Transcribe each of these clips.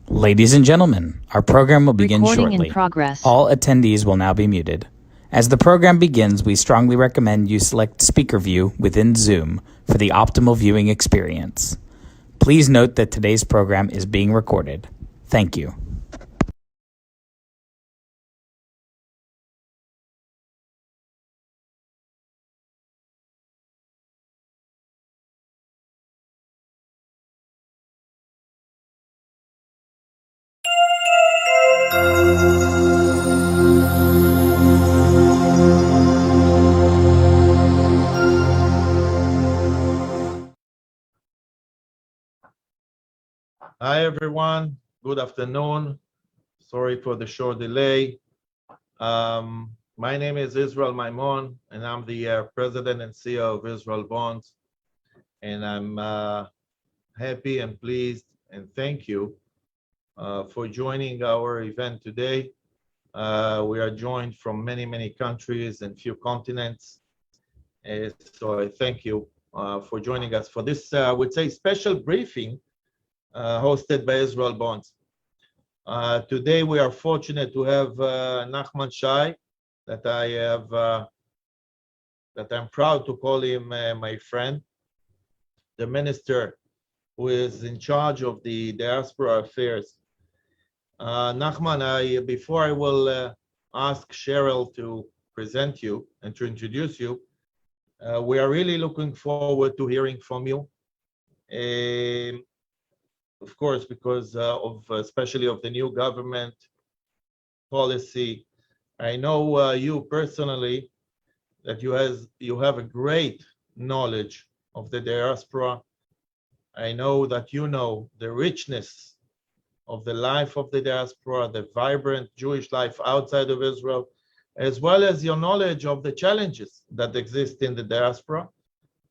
Ladies and gentlemen, our program will begin Recording shortly. in progress. All attendees will now be muted. As the program begins, we strongly recommend you select Speaker View within Zoom for the optimal viewing experience. Please note that today's program is being recorded. Thank you. Hi, everyone. Good afternoon. Sorry for the short delay. My name is Israel Maimon, and I'm the president and CEO of Israel Bonds. And I'm happy and pleased and thank you for joining our event today. We are joined from many, many countries and few continents. So I thank you for joining us for this, I would say, special briefing hosted by Israel Bonds. Today we are fortunate to have Nachman Shai, that I'm proud to call him my friend, the minister who is in charge of the diaspora affairs. Nachman, before I will ask Cheryl to present you and to introduce you, we are really looking forward to hearing from you. Of course, because especially of the new government policy. I know you personally, that you have a great knowledge of the diaspora. I know that you know the richness of the life of the diaspora, the vibrant Jewish life outside of Israel, as well as your knowledge of the challenges that exist in the diaspora,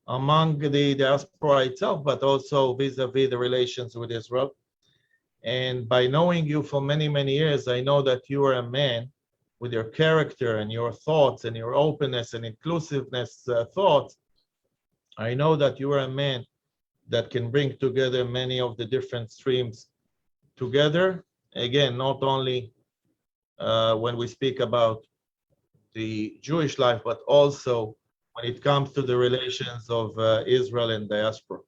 among the diaspora itself, but also vis-a-vis the relations with Israel. And by knowing you for many, many years, I know that you are a man with your character and your thoughts and your openness and inclusiveness thoughts. I know that you are a man that can bring together many of the different streams together. Again, not only when we speak about the Jewish life, but also when it comes to the relations of Israel and diaspora.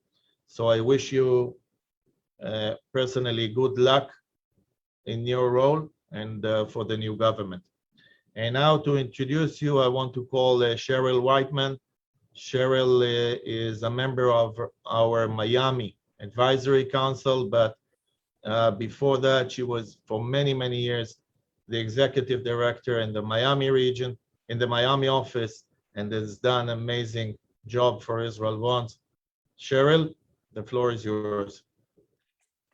So I wish you personally good luck in your role and for the new government. And now to introduce you, I want to call Cheryl Whiteman. Cheryl is a member of our Miami Advisory Council, but before that, she was for many, many years the executive director in the Miami region, in the Miami office, and has done an amazing job for Israel Bonds. Cheryl, the floor is yours.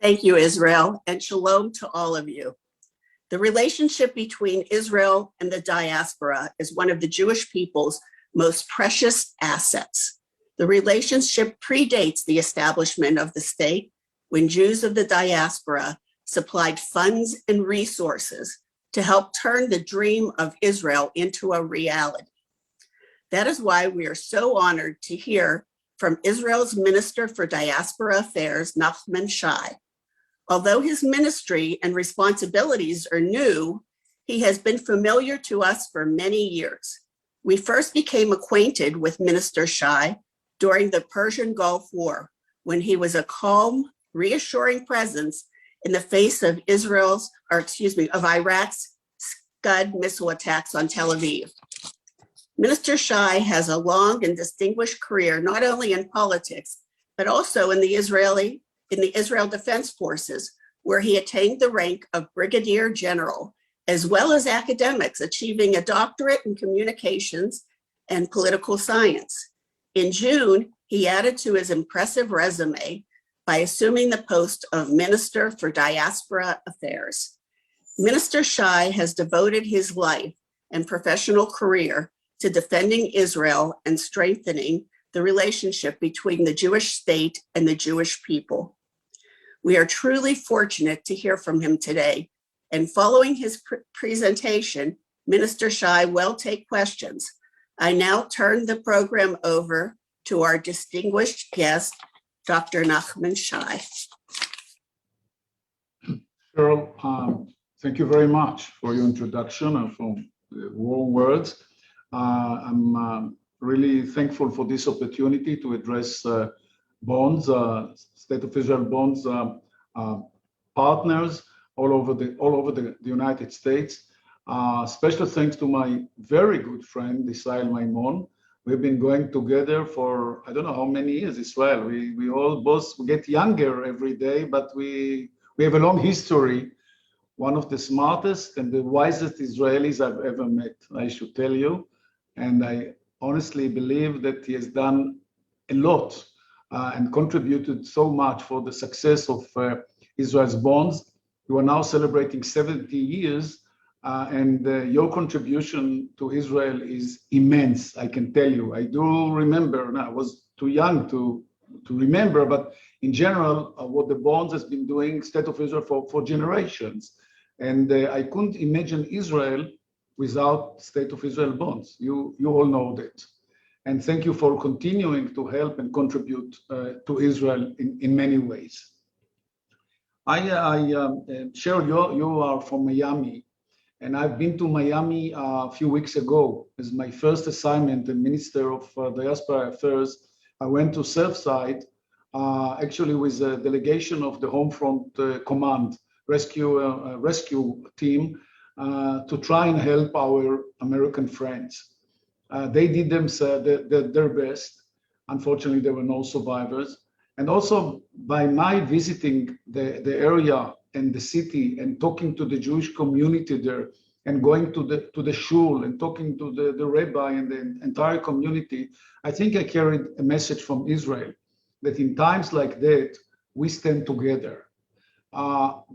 Thank you, Israel, and shalom to all of you. The relationship between Israel and the diaspora is one of the Jewish people's most precious assets. The relationship predates the establishment of the state, when Jews of the diaspora supplied funds and resources to help turn the dream of Israel into a reality. That is why we are so honored to hear from Israel's Minister for Diaspora Affairs, Nachman Shai. Although his ministry and responsibilities are new, he has been familiar to us for many years. We first became acquainted with Minister Shai during the Persian Gulf War, when he was a calm, reassuring presence in the face of Iraq's Scud missile attacks on Tel Aviv. Minister Shai has a long and distinguished career, not only in politics, but also in the Israel Defense Forces, where he attained the rank of Brigadier General, as well as academics, achieving a doctorate in communications and political science. In June, he added to his impressive resume by assuming the post of Minister for Diaspora Affairs. Minister Shai has devoted his life and professional career to defending Israel and strengthening the relationship between the Jewish state and the Jewish people. We are truly fortunate to hear from him today, and following his presentation, Minister Shai will take questions. I now turn the program over to our distinguished guest, Dr. Nachman Shai. Carol, thank you very much for your introduction and for the warm words. I'm really thankful for this opportunity to address bonds, State of Israel bonds partners all over the United States. Special thanks to my very good friend Israel Maimon. We've been going together for I don't know how many years. Israel, we all both get younger every day, but we have a long history. One of the smartest and the wisest Israelis I've ever met, I should tell you. And I honestly believe that he has done a lot and contributed so much for the success of Israel's bonds. You are now celebrating 70 years, and your contribution to Israel is immense, I can tell you. I do remember, now I was too young to remember, but in general, what the bonds has been doing, State of Israel for generations. And I couldn't imagine Israel without State of Israel bonds. You all know that. And thank you for continuing to help and contribute to Israel in many ways. Cheryl, you are from Miami, and I've been to Miami a few weeks ago as my first assignment as Minister of Diaspora Affairs. I went to Surfside, actually with a delegation of the Homefront Command rescue team to try and help our American friends. They did their best. Unfortunately, there were no survivors. And also by my visiting the area and the city and talking to the Jewish community there and going to the shul and talking to the rabbi and the entire community, I think I carried a message from Israel that in times like that, we stand together.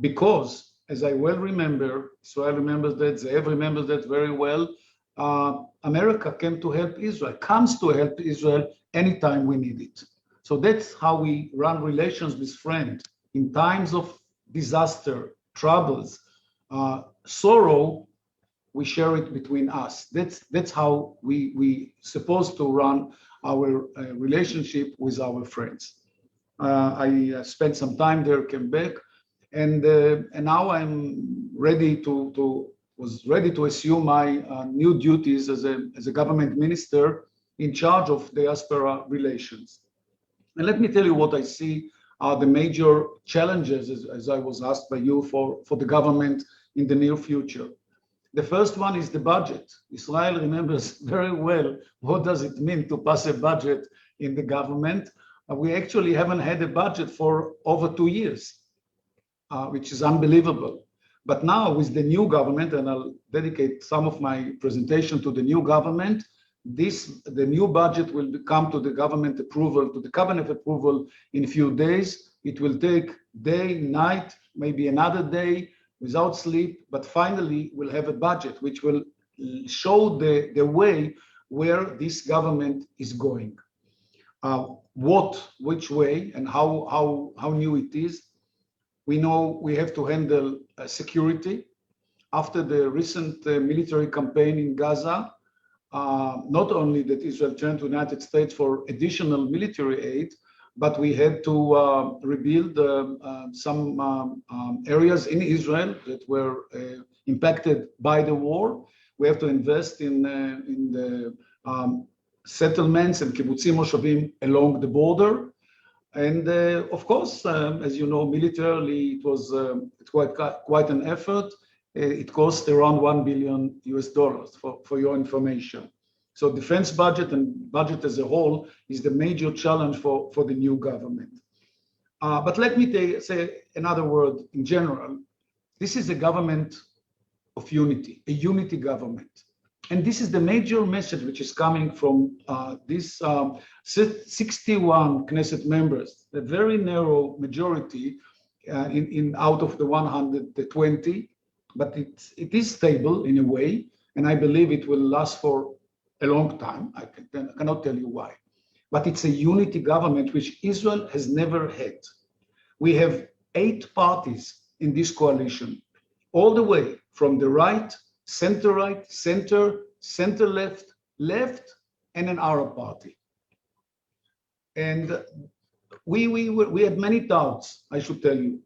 Because, as I well remember, Israel remembers that, Zeev remembers that very well, America came to help Israel, comes to help Israel anytime we need it. So that's how we run relations with friends. In times of disaster, troubles, sorrow, we share it between us. That's how we supposed to run our relationship with our friends. I spent some time there, came back, and now I'm ready was ready to assume my new duties as a government minister in charge of diaspora relations. And let me tell you what I see are the major challenges, as I was asked by you, for the government in the near future. The first one is the budget. Israel remembers very well what does it mean to pass a budget in the government. We actually haven't had a budget for over 2 years, which is unbelievable. But now with the new government, and I'll dedicate some of my presentation to the new government, the new budget will come to the government approval, to the cabinet approval in a few days. It will take day, night, maybe another day without sleep, but finally we'll have a budget which will show the way where this government is going. Which way and how new it is. We know we have to handle security. After the recent military campaign in Gaza, not only that Israel turned to the United States for additional military aid, but we had to rebuild some areas in Israel that were impacted by the war. We have to invest in the settlements and kibbutzim moshavim along the border. And of course, as you know, militarily, it was quite an effort. It cost around $1 billion for your information. So defense budget and budget as a whole is the major challenge for the new government. But let me say another word in general. This is a government of unity, a unity government. And this is the major message which is coming from these 61 Knesset members, a very narrow majority out of the 120, but it is stable in a way, and I believe it will last for a long time. I cannot tell you why. But it's a unity government which Israel has never had. We have 8 parties in this coalition, all the way from the right, center, center left, and an Arab party. And we had many doubts, I should tell you,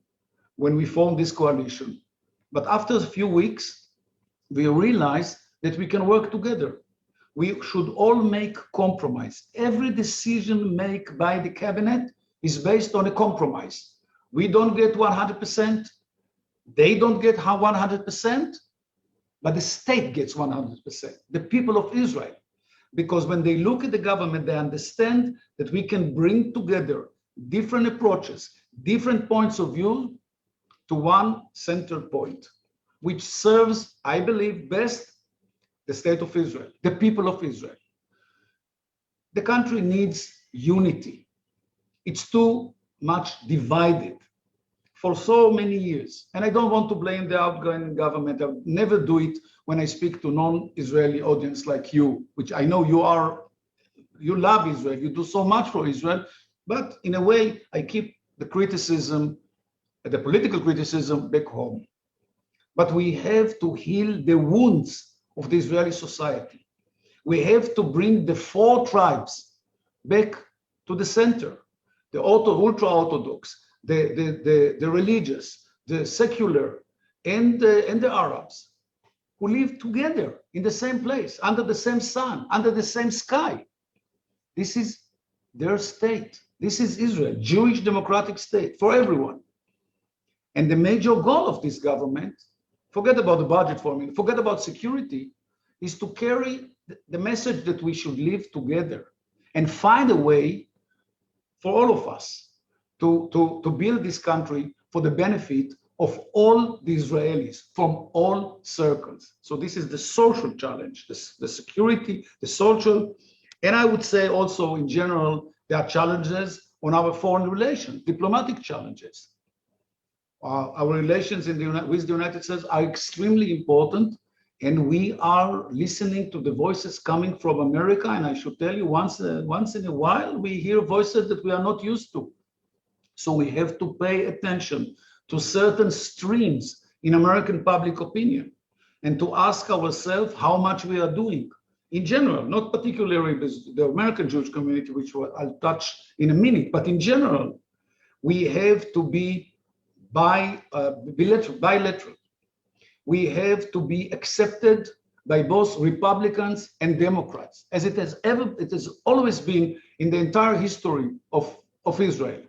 when we formed this coalition. But after a few weeks, we realized that we can work together. We should all make compromise. Every decision made by the cabinet is based on a compromise. We don't get 100%, they don't get 100%, but the state gets 100%, the people of Israel. Because when they look at the government, they understand that we can bring together different approaches, different points of view to one center point, which serves, I believe, best the state of Israel, the people of Israel. The country needs unity. It's too much divided for so many years. And I don't want to blame the outgoing government. I would never do it when I speak to non-Israeli audience like you, which I know you love Israel, you do so much for Israel, but in a way, I keep the criticism, the political criticism back home. But we have to heal the wounds of the Israeli society. We have to bring the 4 tribes back to the center, the ultra-Orthodox, the religious, the secular, and the Arabs, who live together in the same place, under the same sun, under the same sky. This is their state. This is Israel, Jewish democratic state for everyone. And the major goal of this government, forget about the budget for a minute, forget about security, is to carry the message that we should live together and find a way for all of us to build this country for the benefit of all the Israelis from all circles. So this is the social challenge, the security, the social, and I would say also in general, there are challenges on our foreign relations, diplomatic challenges. Our relations with the United States are extremely important, and we are listening to the voices coming from America. And I should tell you, once in a while, we hear voices that we are not used to. So we have to pay attention to certain streams in American public opinion and to ask ourselves how much we are doing in general, not particularly the American Jewish community, which I'll touch in a minute, but in general, we have to be bilateral. We have to be accepted by both Republicans and Democrats, as it has always been in the entire history of Israel.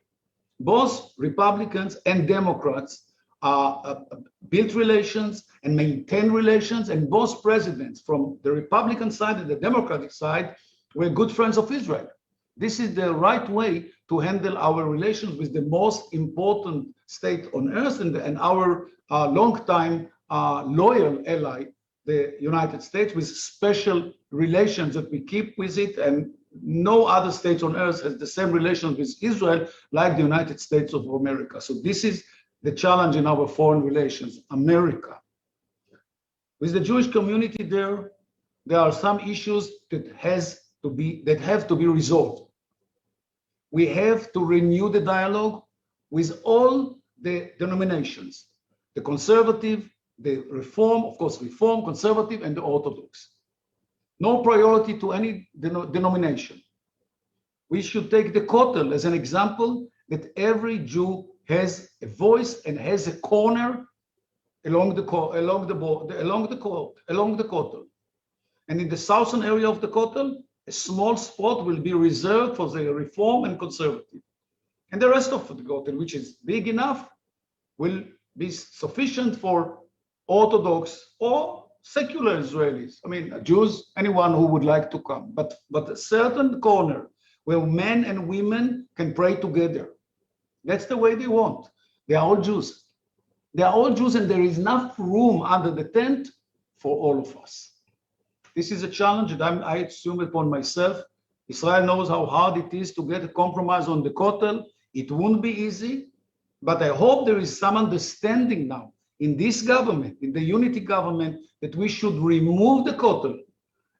Both Republicans and Democrats built relations and maintain relations, and both presidents from the Republican side and the Democratic side were good friends of Israel. This is the right way to handle our relations with the most important state on earth and our long-time loyal ally, the United States, with special relations that we keep with it, and no other state on earth has the same relations with Israel like the United States of America. So this is the challenge in our foreign relations, America. With the Jewish community there are some issues that have to be resolved. We have to renew the dialogue with all the denominations, the conservative, the reform, of course, reform, conservative, and the Orthodox. No priority to any denomination. We should take the Kotel as an example, that every Jew has a voice and has a corner along the Kotel. And in the southern area of the Kotel, a small spot will be reserved for the reform and conservative. And the rest of the Kotel, which is big enough, will be sufficient for Orthodox or secular Israelis. I mean, Jews, anyone who would like to come, but a certain corner where men and women can pray together. That's the way they want. They are all Jews. They are all Jews, and there is enough room under the tent for all of us. This is a challenge that I assume upon myself. Israel knows how hard it is to get a compromise on the Kotel. It won't be easy, but I hope there is some understanding now in this government, in the unity government, that we should remove the Kotel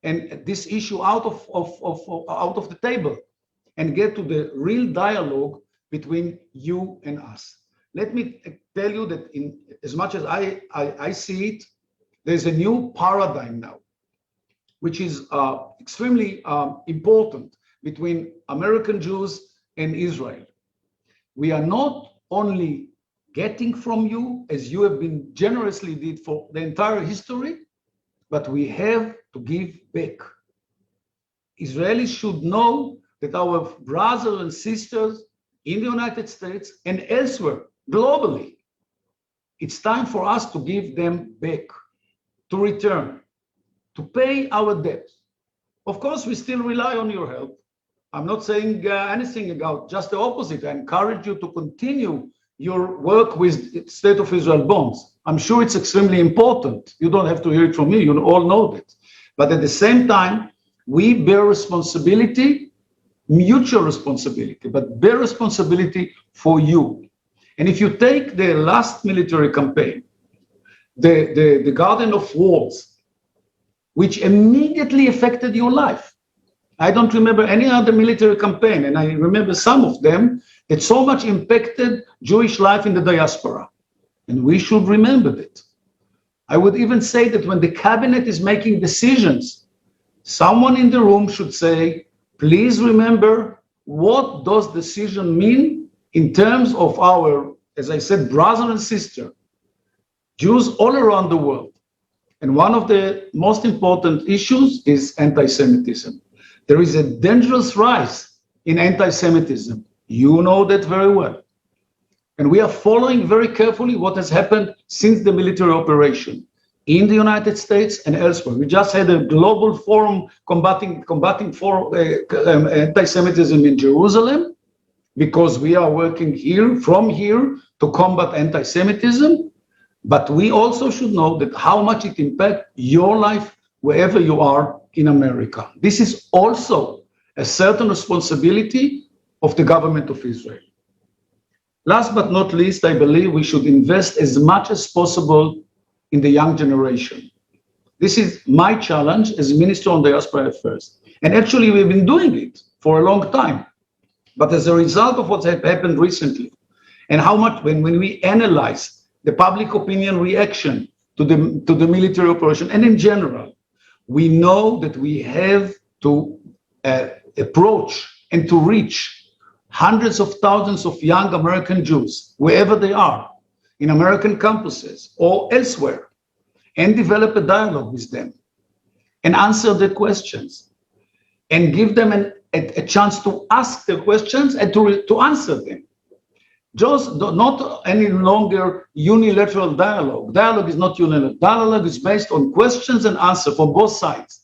and this issue out of the table and get to the real dialogue between you and us. Let me tell you that in as much as I see it, there's a new paradigm now, which is extremely important between American Jews and Israel. We are not only getting from you as you have been generously did for the entire history, but we have to give back. Israelis should know that our brothers and sisters in the United States and elsewhere, globally, it's time for us to give them back, to return, to pay our debts. Of course, we still rely on your help. I'm not saying anything about, just the opposite. I encourage you to continue your work with State of Israel bonds. I'm sure it's extremely important. You don't have to hear it from me. You all know that. But at the same time, we bear responsibility, mutual responsibility, but bear responsibility for you. And if you take the last military campaign, the Garden of Walls, which immediately affected your life. I don't remember any other military campaign, and I remember some of them that so much impacted Jewish life in the diaspora. And we should remember that. I would even say that when the cabinet is making decisions, someone in the room should say, please remember, what does decision mean in terms of our, as I said, brother and sister, Jews all around the world. And one of the most important issues is anti-Semitism. There is a dangerous rise in anti-Semitism. You know that very well. And we are following very carefully what has happened since the military operation in the United States and elsewhere. We just had a global forum combating anti-Semitism in Jerusalem, because we are working from here to combat anti-Semitism. But we also should know that how much it impacts your life wherever you are in America. This is also a certain responsibility of the government of Israel. Last but not least, I believe we should invest as much as possible in the young generation. This is my challenge as Minister on Diaspora Affairs. And actually, we've been doing it for a long time. But as a result of what's happened recently, and how much, when we analyze the public opinion reaction to the military operation, and in general, we know that we have to approach and to reach hundreds of thousands of young American Jews, wherever they are, in American campuses or elsewhere, and develop a dialogue with them, and answer their questions, and give them a chance to ask their questions and to answer them. Just not any longer unilateral dialogue. Dialogue is not unilateral. Dialogue is based on questions and answers from both sides.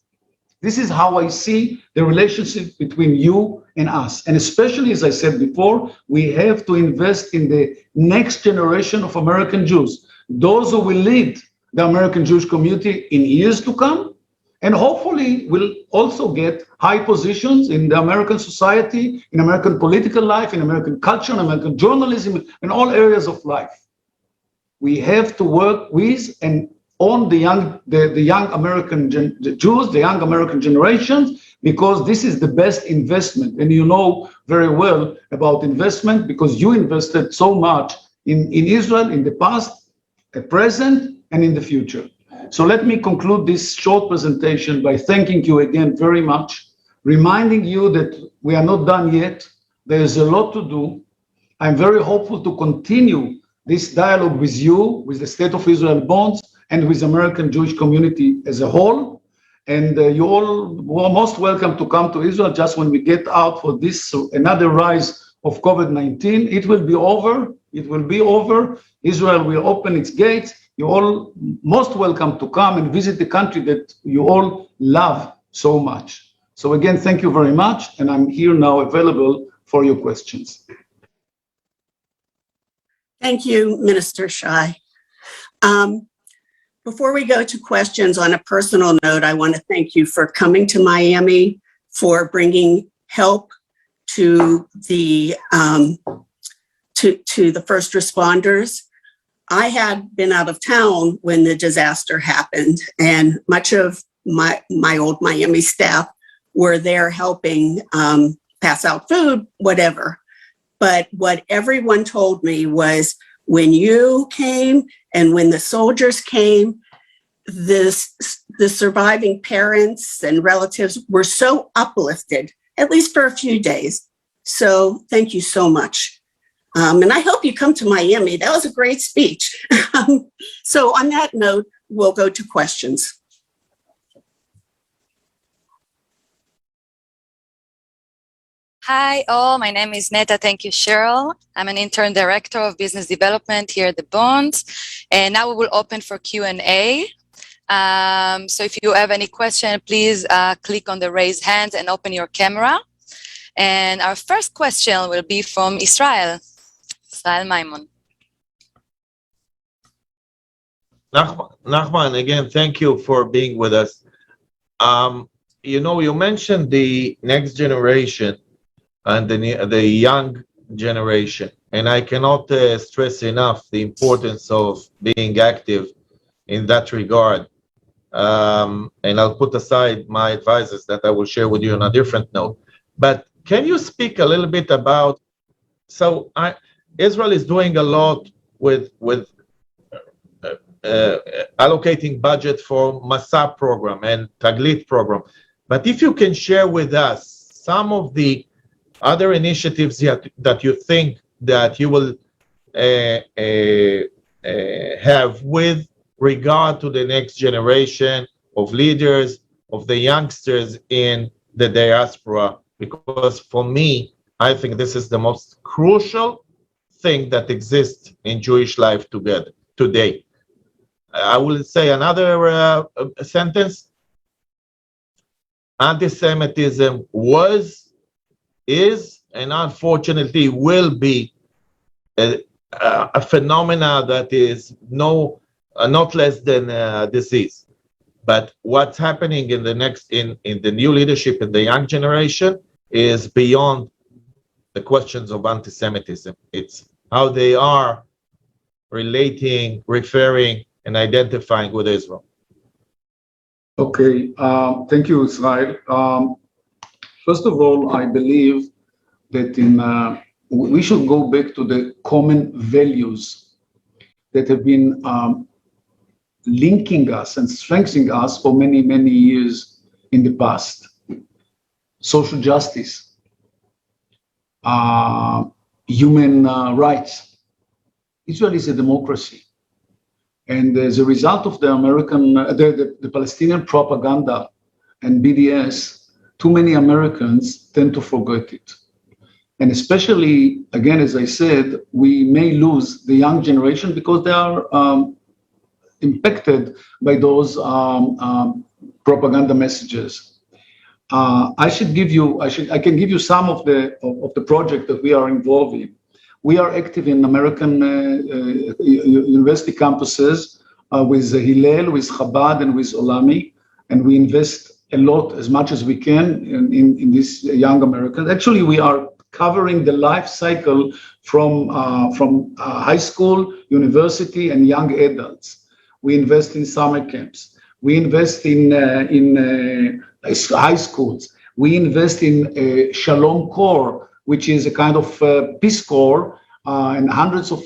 This is how I see the relationship between you and us. And especially, as I said before, we have to invest in the next generation of American Jews, those who will lead the American Jewish community in years to come, and hopefully will also get high positions in the American society, in American political life, in American culture, in American journalism, in all areas of life. We have to work with and on the young American Jews, the young American generations, because this is the best investment. And you know very well about investment because you invested so much in Israel in the past, at present, and in the future. So let me conclude this short presentation by thanking you again very much, reminding you that we are not done yet. There is a lot to do. I'm very hopeful to continue this dialogue with you, with the State of Israel bonds, and with the American Jewish community as a whole. And you all are most welcome to come to Israel just when we get out for this another rise of COVID-19. It will be over. It will be over. Israel will open its gates. You're all most welcome to come and visit the country that you all love so much. So again, thank you very much. And I'm here now available for your questions. Thank you, Minister Shai. Before we go to questions, on a personal note, I want to thank you for coming to Miami, for bringing help to the first responders. I had been out of town when the disaster happened, and much of my old Miami staff were there helping pass out food, whatever. But what everyone told me was when you came and when the soldiers came, the surviving parents and relatives were so uplifted, at least for a few days. So thank you so much. And I hope you come to Miami. That was a great speech. So on that note, we'll go to questions. Hi all, my name is Neta. Thank you, Cheryl. I'm an intern director of business development here at the Bonds. And now we will open for Q&A. So if you have any question, please click on the raise hand and open your camera. And our first question will be from Israel Maimon. Nachman, again, thank you for being with us. You mentioned the next generation and the young generation, and I cannot stress enough the importance of being active in that regard. And I'll put aside my advices that I will share with you on a different note. But can you speak a little bit about, Israel is doing a lot with allocating budget for Masa program and Taglit program. But if you can share with us some of the other initiatives that you think that you will have with regard to the next generation of leaders, of the youngsters in the diaspora, because for me, I think this is the most crucial thing that exists in Jewish life today. I will say another sentence. Anti-Semitism was, is, and unfortunately will be a phenomena that is not less than a disease. But what's happening in the new leadership in the young generation is beyond the questions of anti-Semitism. It's how they are relating, referring, and identifying with Israel. Okay, thank you, Israel. First of all, I believe that we should go back to the common values that have been linking us and strengthening us for many, many years in the past. Social justice, human rights. Israel is a democracy. And as a result of the Palestinian propaganda and BDS, too many Americans tend to forget it. And especially, again, as I said, we may lose the young generation because they are impacted by those propaganda messages. I can give you some of the project that we are involved in. We are active in American university campuses with Hillel, with Chabad, and with Olami, and we invest a lot, as much as we can, in these young Americans. Actually, we are covering the life cycle from high school, university, and young adults. We invest in summer camps. We invest in high schools. We invest in Shalom Corps, which is a kind of Peace Corps, and hundreds of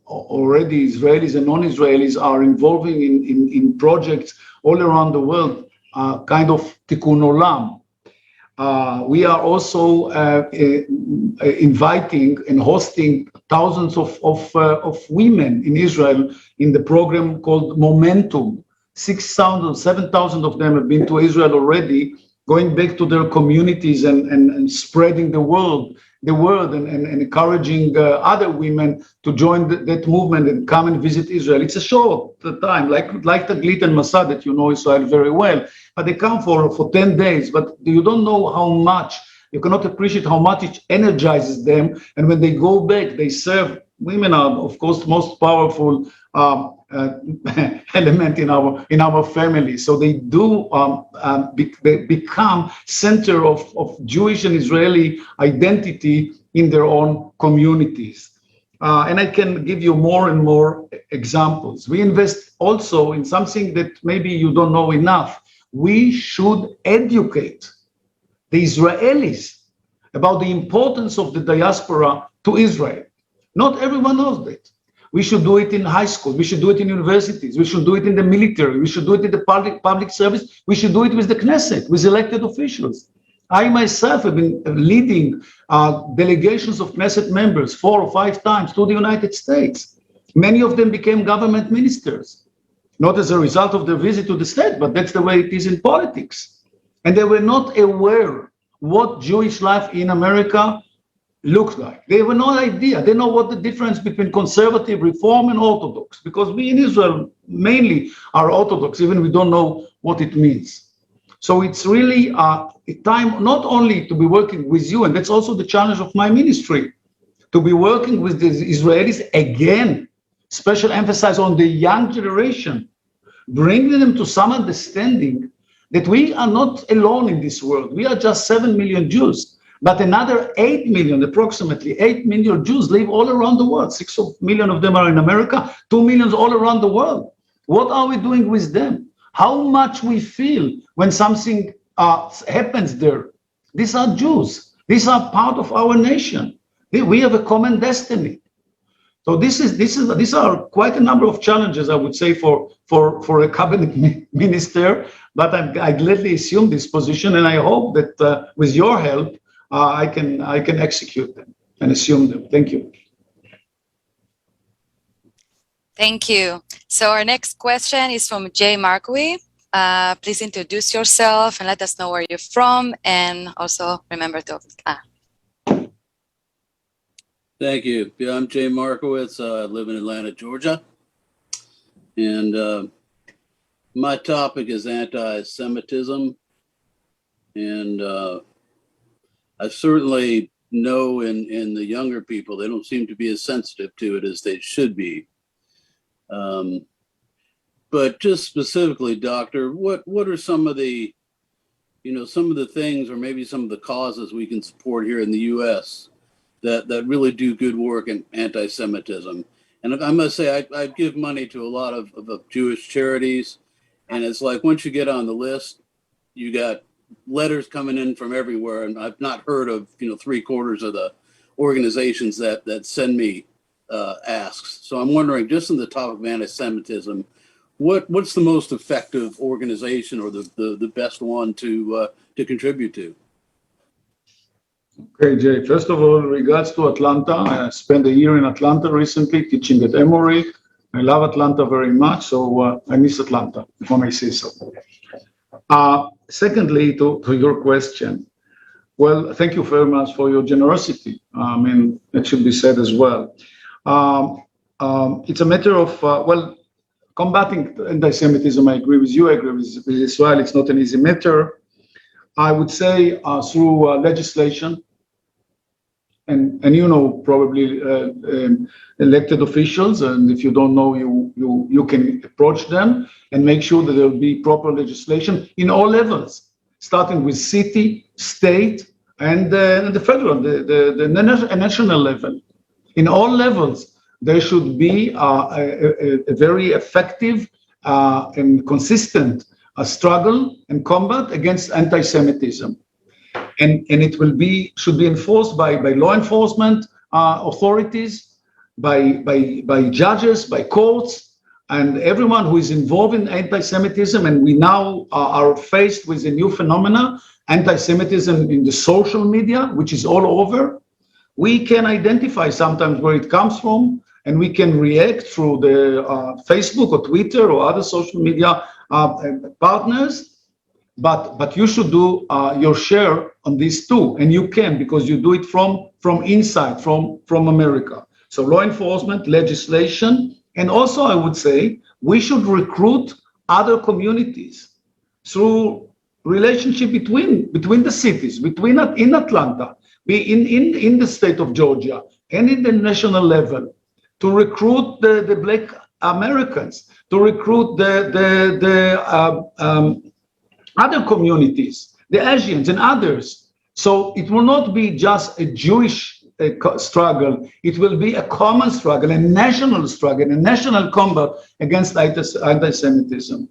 already Israelis and non-Israelis are involving in projects all around the world, kind of Tikkun Olam. We are also inviting and hosting thousands of women in Israel in the program called Momentum. 6,000, 7,000 of them have been to Israel already, going back to their communities and spreading the word and encouraging other women to join that movement and come and visit Israel. It's a short time, like Taglit and Masa that you know Israel very well, but they come for 10 days, but you don't know how much, you cannot appreciate how much it energizes them, and when they go back, they serve. Women are, of course, the most powerful element in our family. So they do they become center of Jewish and Israeli identity in their own communities. And I can give you more and more examples. We invest also in something that maybe you don't know enough. We should educate the Israelis about the importance of the diaspora to Israel. Not everyone knows that. We should do it in high school. We should do it in universities. We should do it in the military. We should do it in the public service. We should do it with the Knesset, with elected officials. I myself have been leading delegations of Knesset members 4 or 5 times to the United States. Many of them became government ministers, not as a result of their visit to the state, but that's the way it is in politics. And they were not aware what Jewish life in America looked like. They have no idea. They know what the difference between conservative, reform, and Orthodox, because we in Israel mainly are Orthodox, even we don't know what it means. So it's really a time not only to be working with you, and that's also the challenge of my ministry, to be working with the Israelis again, special emphasis on the young generation, bringing them to some understanding that we are not alone in this world. We are just 7 million Jews, but another 8 million, approximately 8 million Jews live all around the world. 6 million of them are in America, 2 million all around the world. What are we doing with them? How much we feel when something happens there. These are Jews. These are part of our nation. We have a common destiny. So these are quite a number of challenges, I would say, for a cabinet minister. But I gladly assume this position, and I hope that with your help, I can execute them and assume them. Thank you. Thank you. So our next question is from Jay Markowi. Please introduce yourself and let us know where you're from, and also remember to. Thank you. Yeah, I'm Jay Markowitz. I live in Atlanta, Georgia. And my topic is anti-Semitism. And I certainly know in the younger people, they don't seem to be as sensitive to it as they should be. But just specifically, Doctor, what are some of the, some of the things or maybe some of the causes we can support here in the U.S. that really do good work in anti-Semitism? And I must say, I give money to a lot of Jewish charities, and it's like once you get on the list, you got letters coming in from everywhere, and I've not heard of 3/4 of the organizations that send me asks. So I'm wondering, just on the topic of anti-Semitism, what's the most effective organization or the best one to contribute to? Okay, Jay. First of all, in regards to Atlanta, I spent a year in Atlanta recently teaching at Emory. I love Atlanta very much, so I miss Atlanta, if I may say so. Secondly, to your question, well, thank you very much for your generosity. I mean, that should be said as well. It's a matter of, combating anti-Semitism. I agree with you. I agree with Israel. It's not an easy matter. I would say through legislation, and probably elected officials, and if you don't know, you can approach them and make sure that there will be proper legislation in all levels, starting with city, state, and the federal, the national level. In all levels, there should be a very effective and consistent struggle and combat against anti-Semitism. And it should be enforced by law enforcement authorities, by judges, by courts, and everyone who is involved in anti-Semitism. And we now are faced with a new phenomena, anti-Semitism in the social media, which is all over. We can identify sometimes where it comes from, and we can react through the Facebook or Twitter or other social media partners. But you should do your share on this too, and you can, because you do it from inside, from America. So law enforcement, legislation, and also I would say we should recruit other communities through relationship between the cities, in Atlanta, in the state of Georgia, and in the national level, to recruit the Black Americans, to recruit the other communities, the Asians and others. So it will not be just a Jewish struggle. It will be a common struggle, a national struggle, a national combat against anti-Semitism.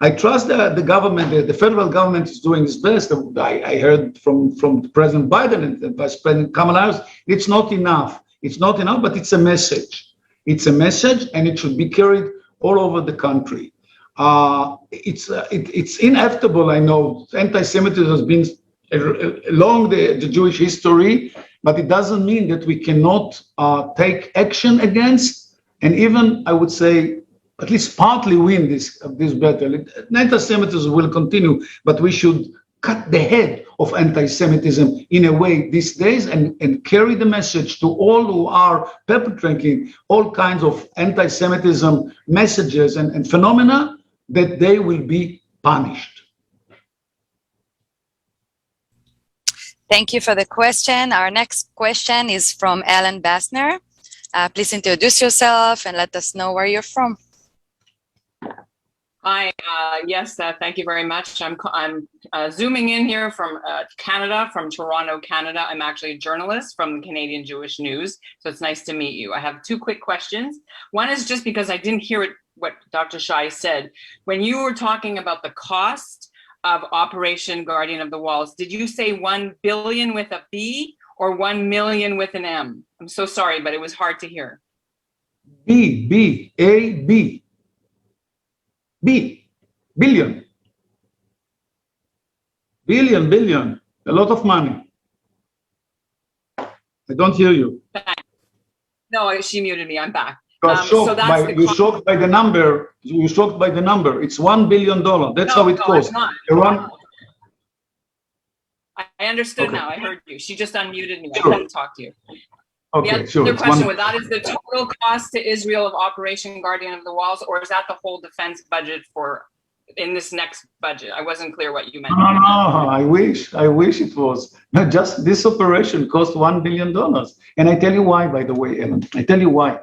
I trust that the government, the federal government, is doing its best. I heard from President Biden and Vice President Kamala Harris, it's not enough. It's not enough, but it's a message. It's a message, and it should be carried all over the country. It's inevitable. I know anti-Semitism has been along the Jewish history, but it doesn't mean that we cannot take action against, and even, I would say, at least partly win this battle. Anti-Semitism will continue, but we should cut the head of anti-Semitism in a way these days and carry the message to all who are perpetrating all kinds of anti-Semitism messages and phenomena, that they will be punished. Thank you for the question. Our next question is from Ellen Bassner. Please introduce yourself and let us know where you're from. Hi, yes, thank you very much. I'm zooming in here from Canada, from Toronto, Canada. I'm actually a journalist from the Canadian Jewish News, so it's nice to meet you. I have two quick questions. One is just because I didn't hear what Dr. Shai said. When you were talking about the cost of Operation Guardian of the Walls, did you say 1 billion with a B or 1 million with an M? I'm so sorry, but it was hard to hear. B, billion. Billion, a lot of money. I don't hear you. No, she muted me, I'm back. You're shocked by the number. You're shocked by the number. It's $1 billion. That's how it costs. I understood Okay. now. I heard you. She just unmuted me. Sure. I couldn't talk to you. Okay, The sure. other question was, that is the total cost to Israel of Operation Guardian of the Walls, or is that the whole defense budget for in this next budget? I wasn't clear what you meant. No, I wish it was. No, just this operation cost $1 billion. And I tell you why, by the way, Ellen. I tell you why.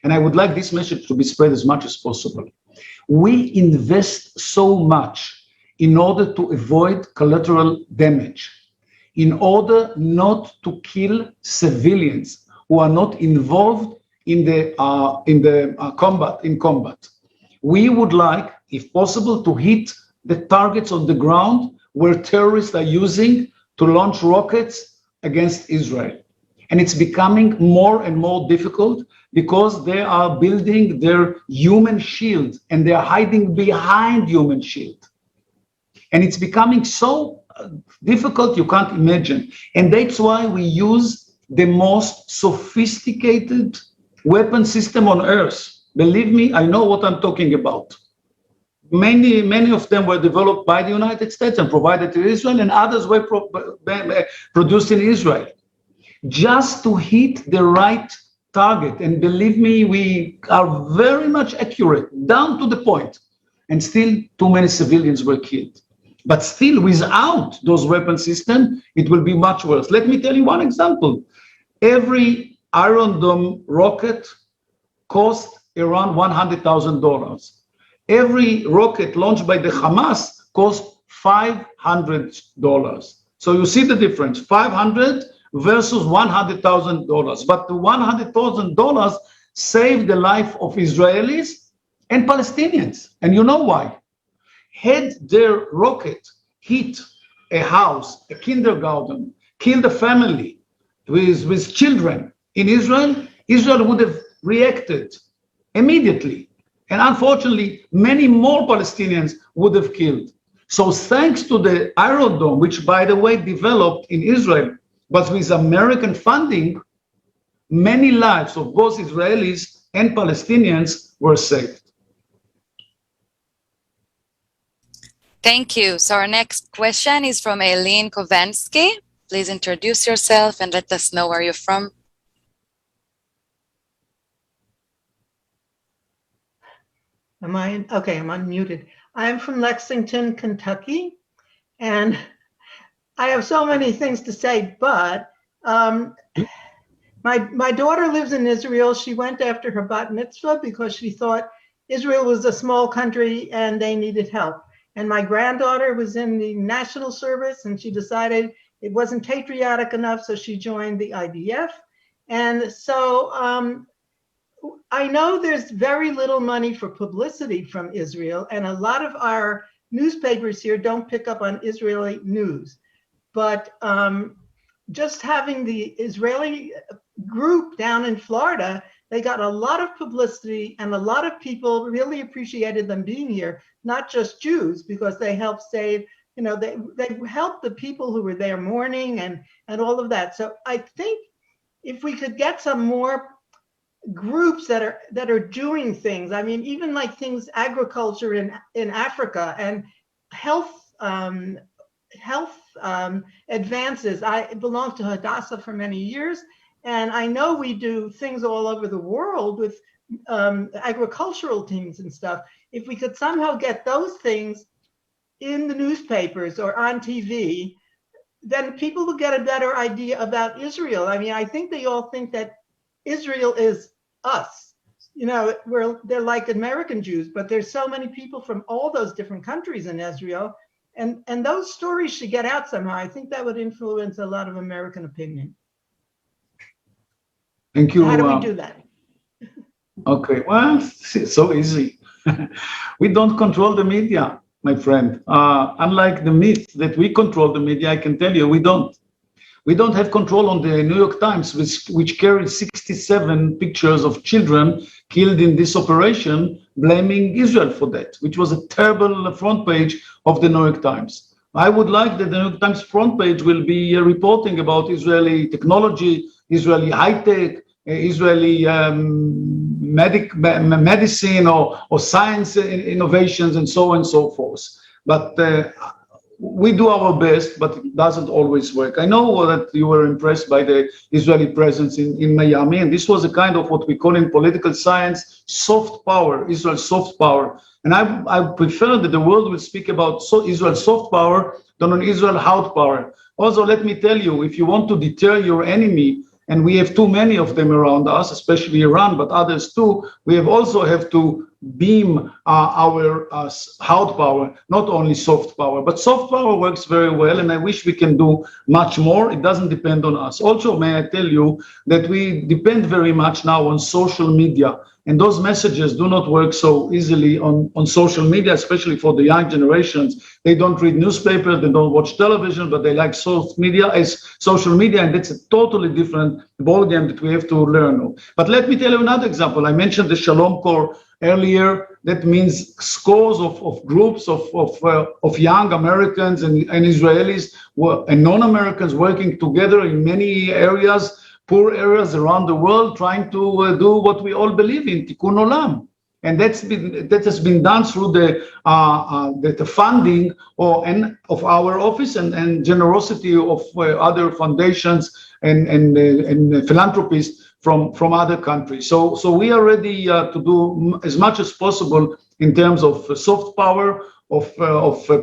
And I would like this message to be spread as much as possible. We invest so much in order to avoid collateral damage, in order not to kill civilians who are not involved in the combat. We would like, if possible, to hit the targets on the ground where terrorists are using to launch rockets against Israel. And it's becoming more and more difficult because they are building their human shield and they are hiding behind human shield. And it's becoming so difficult you can't imagine. And that's why we use the most sophisticated weapon system on earth. Believe me, I know what I'm talking about. Many of them were developed by the United States and provided to Israel, and others were produced in Israel. Just to hit the right target. And believe me, we are very much accurate, down to the point. And still, too many civilians were killed. But still, without those weapon systems, it will be much worse. Let me tell you one example. Every Iron Dome rocket costs around $100,000. Every rocket launched by the Hamas costs $500. So you see the difference, 500 versus $100,000. But the $100,000 saved the life of Israelis and Palestinians. And you know why? Had their rocket hit a house, a kindergarten, killed a family with children in Israel, Israel would have reacted immediately. And unfortunately, many more Palestinians would have killed. So thanks to the Iron Dome, which, by the way, developed in Israel, but with American funding, many lives of both Israelis and Palestinians were saved. Thank you. So our next question is from Eileen Kovansky. Please introduce yourself and let us know where you're from. Am I? Okay, I'm unmuted. I'm from Lexington, Kentucky, and I have so many things to say, but my daughter lives in Israel. She went after her bat mitzvah because she thought Israel was a small country and they needed help. And my granddaughter was in the national service and she decided it wasn't patriotic enough, so she joined the IDF. And so I know there's very little money for publicity from Israel, and a lot of our newspapers here don't pick up on Israeli news. But just having the Israeli group down in Florida, they got a lot of publicity, and a lot of people really appreciated them being here, not just Jews, because they helped save they helped the people who were there mourning and all of that. So I think if we could get some more groups that are doing things, I mean, even like things, agriculture in Africa and health advances. I belonged to Hadassah for many years, and I know we do things all over the world with agricultural teams and stuff. If we could somehow get those things in the newspapers or on TV, then people will get a better idea about Israel. I mean, I think they all think that Israel is us. They're like American Jews, but there's so many people from all those different countries in Israel. And those stories should get out somehow. I think that would influence a lot of American opinion. Thank you. How do we do that? Okay, well, it's so easy. We don't control the media, my friend. Unlike the myth that we control the media, I can tell you we don't. We don't have control on the New York Times, which carried 67 pictures of children killed in this operation, blaming Israel for that, which was a terrible front page of the New York Times. I would like that the New York Times front page will be reporting about Israeli technology, Israeli high-tech, Israeli medicine or science innovations and so on and so forth. But we do our best, but it doesn't always work. I know that you were impressed by the Israeli presence in Miami, and this was a kind of what we call in political science soft power, Israel's soft power. And I prefer that the world will speak about Israel's soft power than on Israel hard power. Also, let me tell you, if you want to deter your enemy, and we have too many of them around us, especially Iran, but others too, we also have to beam our hard power, not only soft power. But soft power works very well, and I wish we can do much more. It doesn't depend on us. Also, may I tell you that we depend very much now on social media, and those messages do not work so easily on social media, especially for the young generations. They don't read newspapers, they don't watch television, but they like social media, and that's a totally different ballgame that we have to learn. But let me tell you another example. I mentioned the Shalom Corps earlier. That means scores of groups of young Americans and Israelis and non-Americans working together in many areas, poor areas around the world, trying to do what we all believe in, Tikkun Olam. And that has been done through the funding of our office and generosity of other foundations and philanthropists from other countries. So we are ready to do as much as possible in terms of soft power, of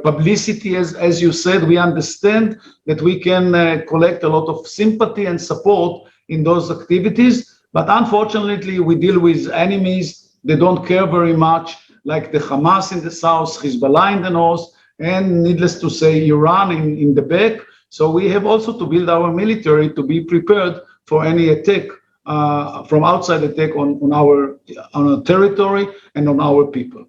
publicity. As you said, we understand that we can collect a lot of sympathy and support in those activities, but unfortunately we deal with enemies. They don't care very much, like the Hamas in the south, Hezbollah in the north, and needless to say, Iran in the back. So we have also to build our military to be prepared for any attack from outside attack on our territory and on our people.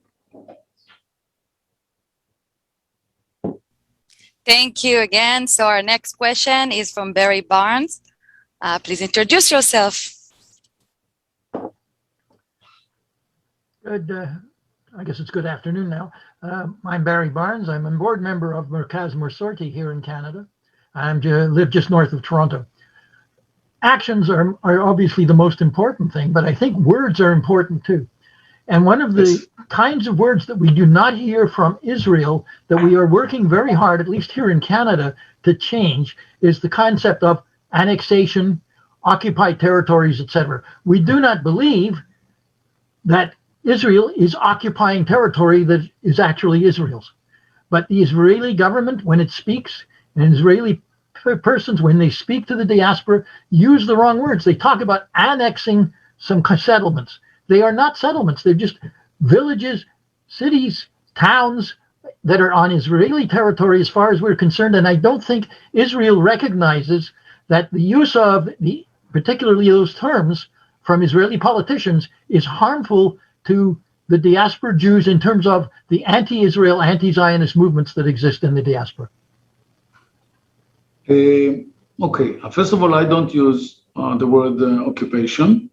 Thank you again. So our next question is from Barry Barnes. Please introduce yourself. Good, I guess it's good afternoon now. I'm Barry Barnes. I'm a board member of Merkaz Morsorti here in Canada. I live just north of Toronto. Actions are obviously the most important thing, but I think words are important too. And one of the kinds of words that we do not hear from Israel that we are working very hard, at least here in Canada, to change is the concept of annexation, occupied territories, etc. We do not believe that Israel is occupying territory that is actually Israel's. But the Israeli government, when it speaks, and Israeli persons, when they speak to the diaspora, use the wrong words. They talk about annexing some settlements. They are not settlements. They're just villages, cities, towns that are on Israeli territory as far as we're concerned. And I don't think Israel recognizes that the use of particularly those terms from Israeli politicians is harmful to the diaspora Jews in terms of the anti-Israel, anti-Zionist movements that exist in the diaspora. Okay, first of all, I don't use the word occupation,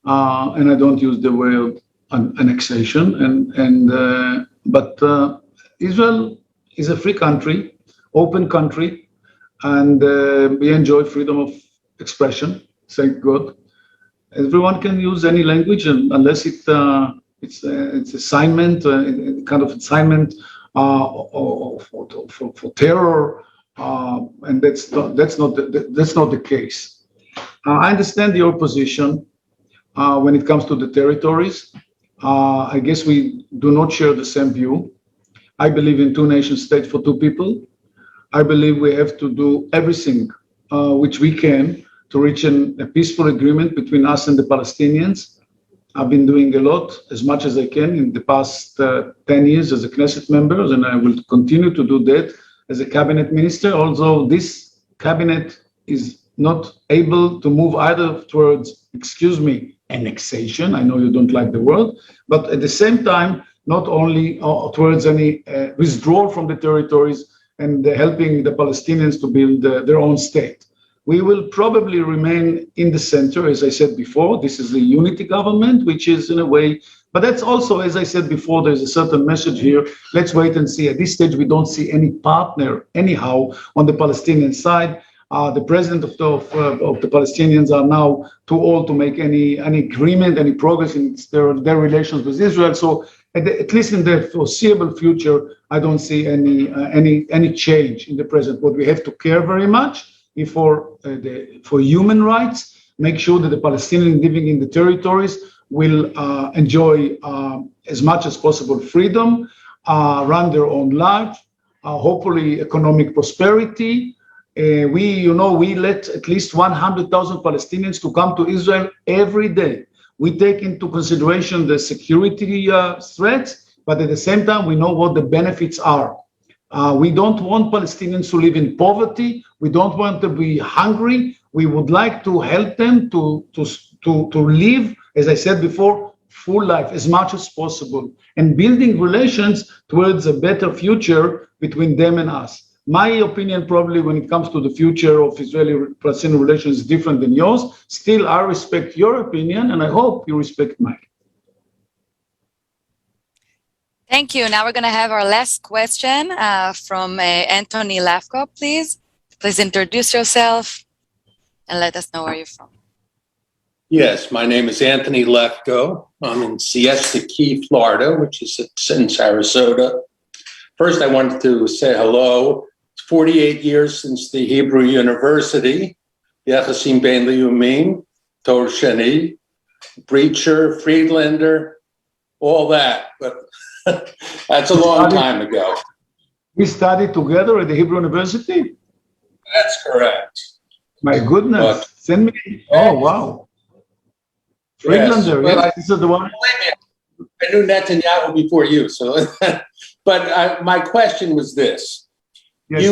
and I don't use the word annexation. But Israel is a free country, open country, and we enjoy freedom of expression, thank God. Everyone can use any language, unless it's assignment, kind of assignment for terror, and that's not the case. I understand your position when it comes to the territories. I guess we do not share the same view. I believe in two nation state for two people. I believe we have to do everything which we can to reach a peaceful agreement between us and the Palestinians. I've been doing a lot, as much as I can, in the past 10 years as a Knesset member, and I will continue to do that as a cabinet minister, although this cabinet is not able to move either towards, annexation. I know you don't like the word, but at the same time, not only towards any withdrawal from the territories and helping the Palestinians to build their own state. We will probably remain in the center, as I said before. This is a unity government, which is in a way, but that's also, as I said before, there's a certain message here. Let's wait and see. At this stage, we don't see any partner anyhow on the Palestinian side. The president of the Palestinians are now too old to make any agreement, any progress in their relations with Israel. So at least in the foreseeable future, I don't see any change in the present. What we have to care very much is for human rights, make sure that the Palestinians living in the territories will enjoy as much as possible freedom, run their own life, hopefully economic prosperity. We let at least 100,000 Palestinians to come to Israel every day. We take into consideration the security threats, but at the same time, we know what the benefits are. We don't want Palestinians to live in poverty. We don't want to be hungry. We would like to help them to live, as I said before, full life as much as possible, and building relations towards a better future between them and us. My opinion, probably when it comes to the future of Israeli-Palestinian relations, is different than yours. Still, I respect your opinion, and I hope you respect mine. Thank you. Now we're going to have our last question from Anthony Lafko, please. Please introduce yourself and let us know where you're from. Yes, my name is Anthony Lefko. I'm in Siesta Key, Florida, which is in Sarasota. First, I wanted to say hello. It's 48 years since the Hebrew University, Yechasim Bein Leumim, Torah Sheni, Breacher, Friedlander, all that. But that's a long time ago. We studied together at the Hebrew University? That's correct. My goodness. Send me. Oh, wow. Friedlander, yes, this is the one. I knew Netanyahu before you, so. But my question was this. Yes,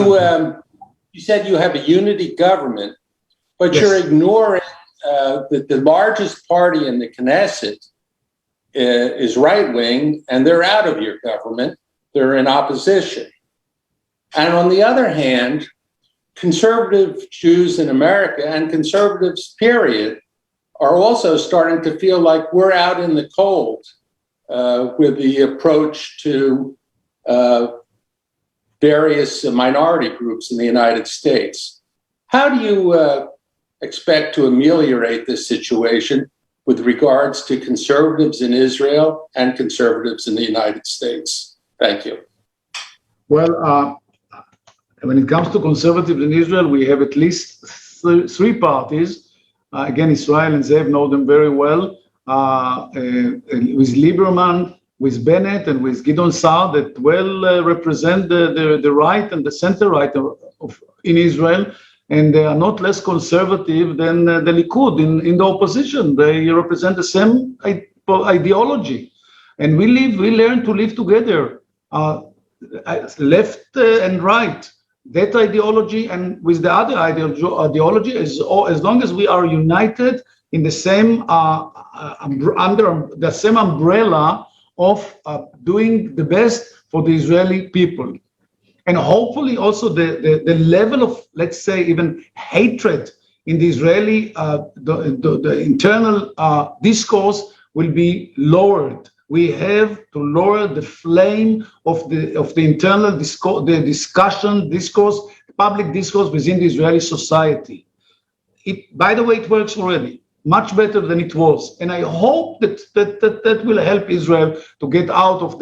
you said you have a unity government, but yes, you're ignoring that the largest party in the Knesset is right-wing, and they're out of your government. They're in opposition. And on the other hand, conservative Jews in America and conservatives, period, are also starting to feel like we're out in the cold with the approach to various minority groups in the United States. How do you expect to ameliorate this situation with regards to conservatives in Israel and conservatives in the United States? Thank you. Well, when it comes to conservatives in Israel, we have at least three parties. Again, Israel and Zev know them very well, with Lieberman, with Bennett, and with Gideon Saar, that well represent the right and the center right in Israel. And they are not less conservative than the Likud in the opposition. They represent the same ideology. And we learn to live together, left and right. That ideology and with the other ideology, as long as we are united in the same under the same umbrella of doing the best for the Israeli people, and hopefully also the level of, let's say, even hatred in the Israeli the internal discourse will be lowered. We have to lower the flame of the internal discourse, public discourse within the Israeli society. By the way, it works already much better than it was, and I hope that will help Israel to get out of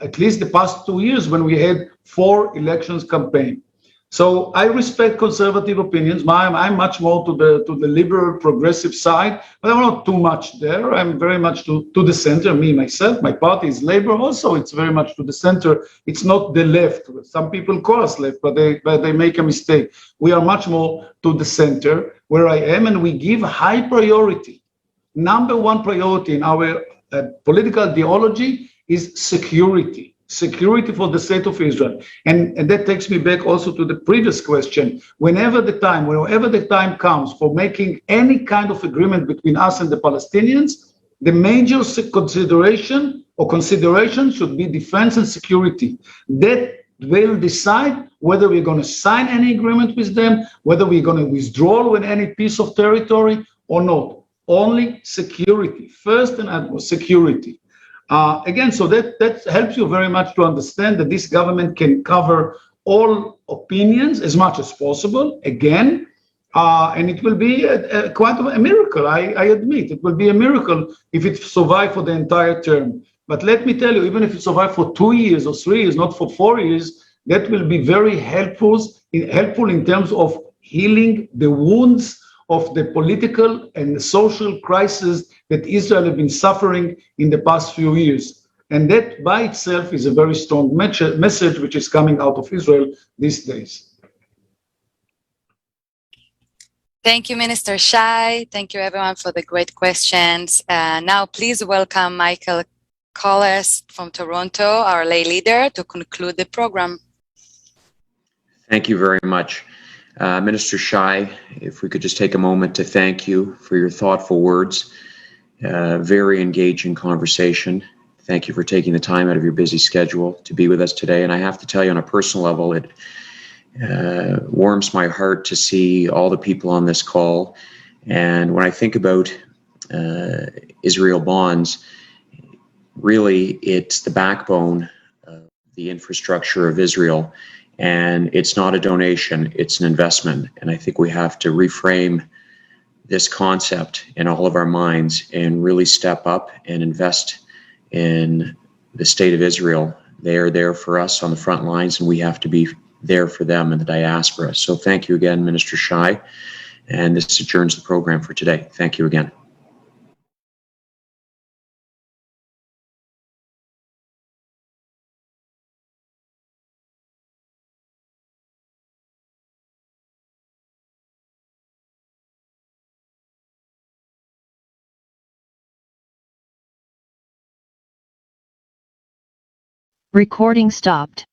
at least the past 2 years when we had 4 elections campaign. So I respect conservative opinions. I'm much more to the liberal progressive side, but I'm not too much there. I'm very much to the center. Me, myself, my party is Labor also. It's very much to the center. It's not the left. Some people call us left, but they make a mistake. We are much more to the center where I am, and we give high priority. Number one priority in our political ideology is security. Security for the state of Israel. And that takes me back also to the previous question. Whenever the time comes for making any kind of agreement between us and the Palestinians, the major consideration should be defense and security. That will decide whether we're going to sign any agreement with them, whether we're going to withdraw with any piece of territory or not. Only security, first and utmost, security. Again, so that helps you very much to understand that this government can cover all opinions as much as possible, again, and it will be quite a miracle, I admit. It will be a miracle if it survives for the entire term. But let me tell you, even if it survives for 2 years or 3 years, not for 4 years, that will be very helpful in terms of healing the wounds of the political and the social crisis that Israel has been suffering in the past few years. And that by itself is a very strong message which is coming out of Israel these days. Thank you, Minister Shai. Thank you, everyone, for the great questions. Now, please welcome Michael Collis from Toronto, our lay leader, to conclude the program. Thank you very much. Minister Shai, if we could just take a moment to thank you for your thoughtful words, very engaging conversation. Thank you for taking the time out of your busy schedule to be with us today. And I have to tell you, on a personal level, it warms my heart to see all the people on this call. And when I think about Israel bonds, really it's the backbone of the infrastructure of Israel. And it's not a donation, it's an investment. And I think we have to reframe this concept in all of our minds and really step up and invest in the state of Israel. They are there for us on the front lines, and we have to be there for them in the diaspora. So thank you again, Minister Shai. And this adjourns the program for today. Thank you again. Recording stopped.